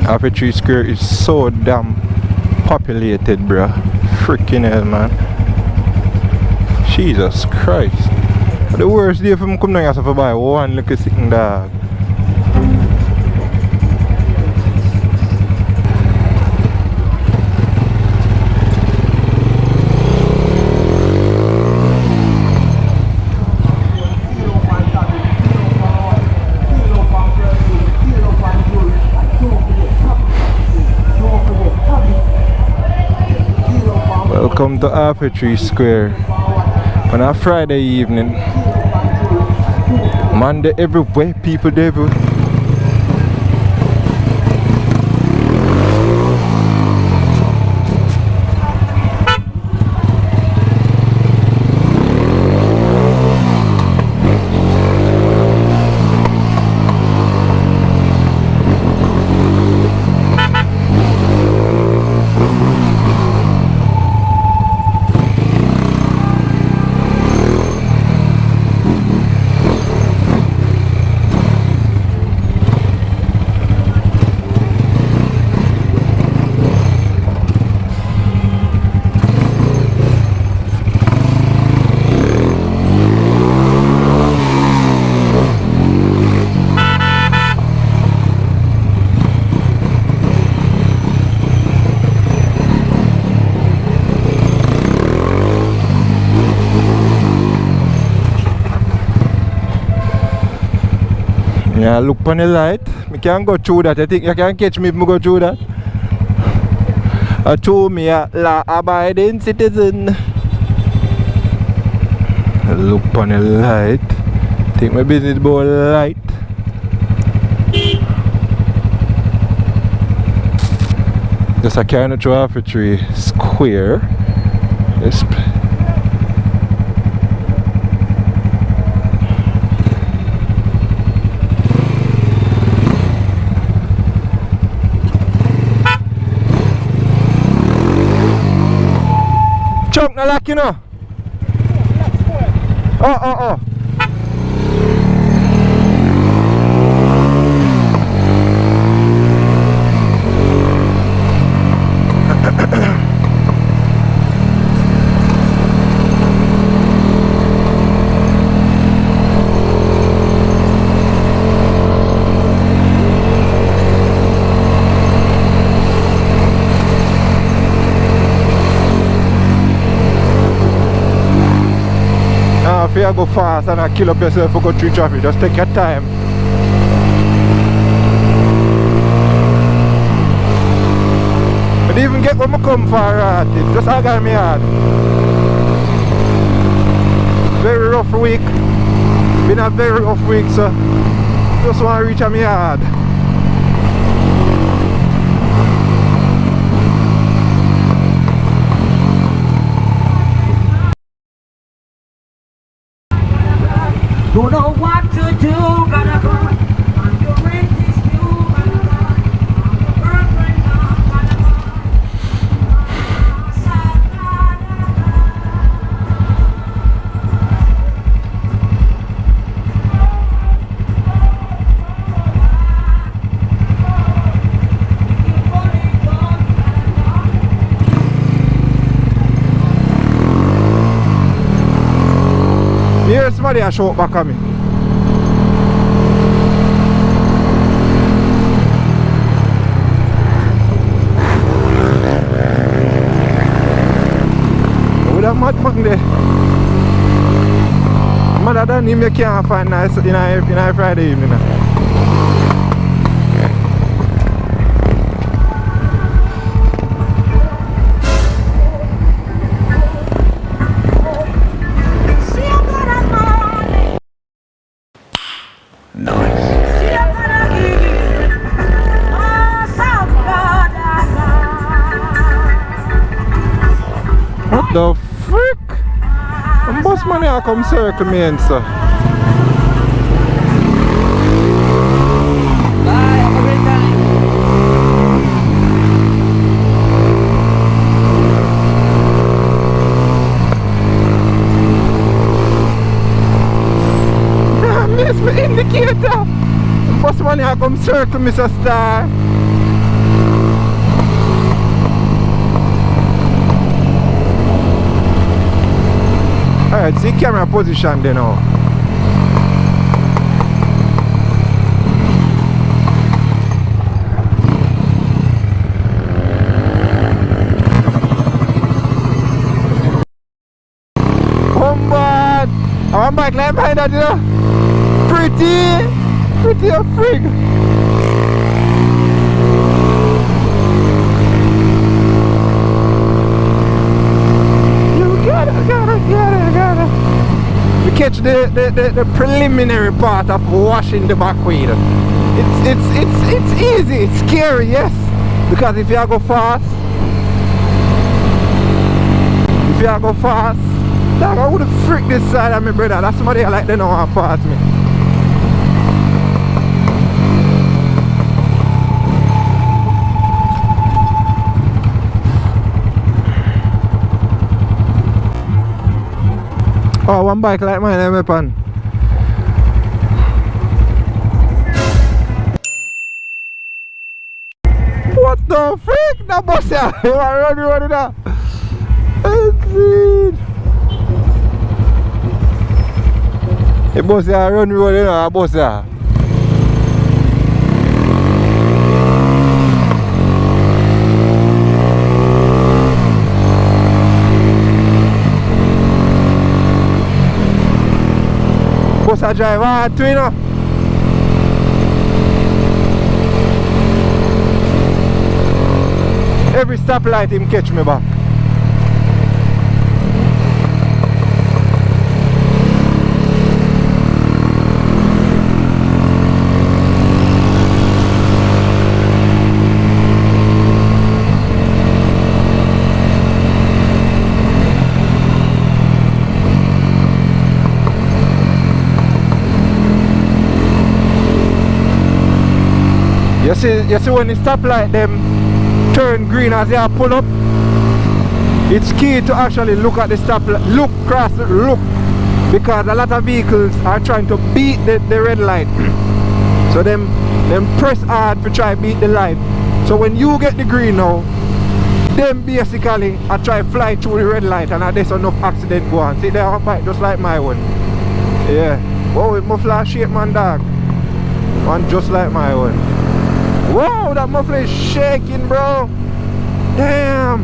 Arbitrary Square is so damn populated, bruh. Freaking hell, man. Jesus Christ. The worst day for me come down here to buy one little sitting dog. Welcome to Arbitrary Square on a Friday evening. Monday everywhere, people everywhere. Yeah, look on the light. I can't go through that. I think you can catch me if I go through that. I told me a law-abiding citizen. Look on the light. Think my business about light. Just a kind of through Arbitrary Square. Yes. Chunk na lock, you know. Oh. If you go fast and kill up yourself for go through traffic, just take your time. But even get where I come for, just hug on me hard. Very rough week. Been a very rough week, so just want to reach on me hard. Don't know what to do, gotta go on your rent is due, gotta go on your girlfriend, gotta go. Here's somebody a show back at me. With a madman there. Mother than him you can't find nice in a Friday evening. What the frick? The bus man here come circle me and so. I miss my indicator. The bus man here come circle me so star. Alright, see camera position there now. I want bike like mine that, you know. Pretty a frig. You gotta. You catch the preliminary part of washing the back wheel. It's easy, it's scary, yes. Because if you go fast, dog, I would freak this side of me, brother. That's somebody I like they know how to pass me. Oh, one bike like mine, I'm pan. What the freak? That bus here. You want to run with that? The bus here run road, you know, a bus here. Bus a drive hard too, you know. Every stoplight him catch me back. You see when the stoplight them turn green as they pull up, it's key to actually look at the stoplight, look because a lot of vehicles are trying to beat the red light. So them press hard to try beat the light. So when you get the green now, them basically I try fly through the red light, and there's enough accident go on. See they are bike just like my one. Yeah. Whoa, it muffler shape, man, dog. One just like my one. Whoa, that muffler is shaking, bro. Damn.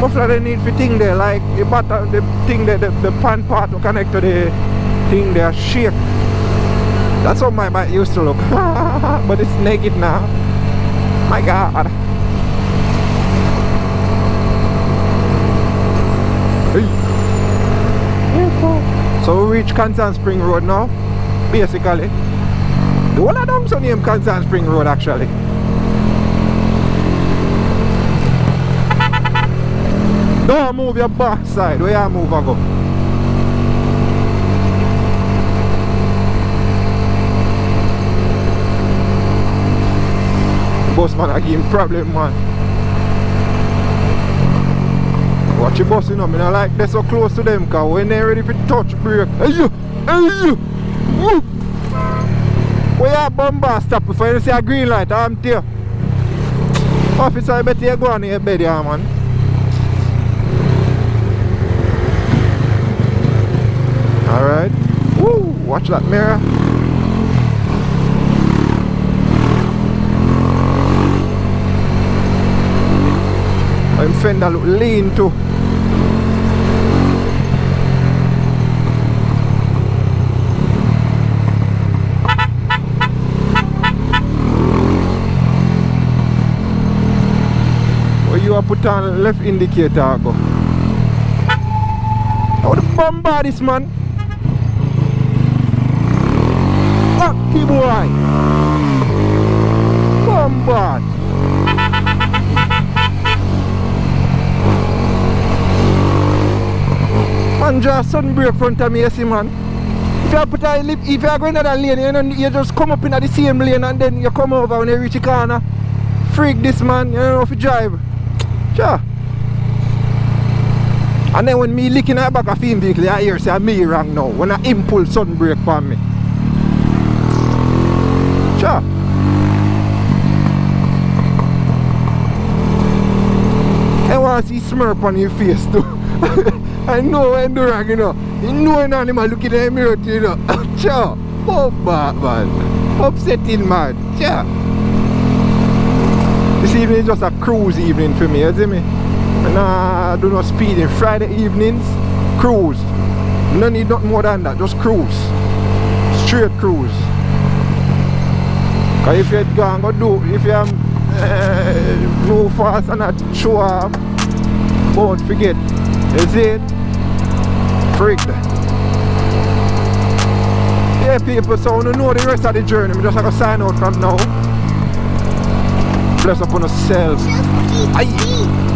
Muffler they need for thing there, like the bottom, the thing there, the pan part to connect to the thing there shake. That's how my bike used to look. But it's naked now. My God. Hey. So we reach Constant Spring Road now, basically. The whole of them so named Constant Spring Road actually. Don't move your back side, where you move and go. The bus man I give him problem, man. Watch your bus, you know, I don't like they're so close to them, because when they're ready for touch brake. Hey you! Woo! Where your bumper stop before you see a green light, I'm there. Officer, I better you go on your bed here, man. Alright. Woo! Watch that mirror. I'm fender look lean too. Put on left indicator go. How the bomb this man? Lucky boy. Bombard. Man just sun brake front of me, you see, man. If you put a lip, if you are going to that lane, you just come up in the same lane and then you come over when you reach the corner. Freak this, man, you don't know if you drive. Sure. And then when me licking at back of him vehicle, I hear say me wrong now. When I impulse sun brake for me. Sure. I want to see smirk on your face too. I know when do wrong, you know. You know when animal look in the mirror, you know. Cha. Oh, bad, man. Upsetting, man. Cha. This evening is just a cruise evening for me, you see me? And I do not speeding. Friday evenings, cruise. No need nothing more than that, just cruise. Straight cruise. Cause if you go do, if you move fast and not show off, don't forget. You see it? Freak. Yeah, people, so you know the rest of the journey. I'm just going to sign out from now. Bless upon yourselves. Aye.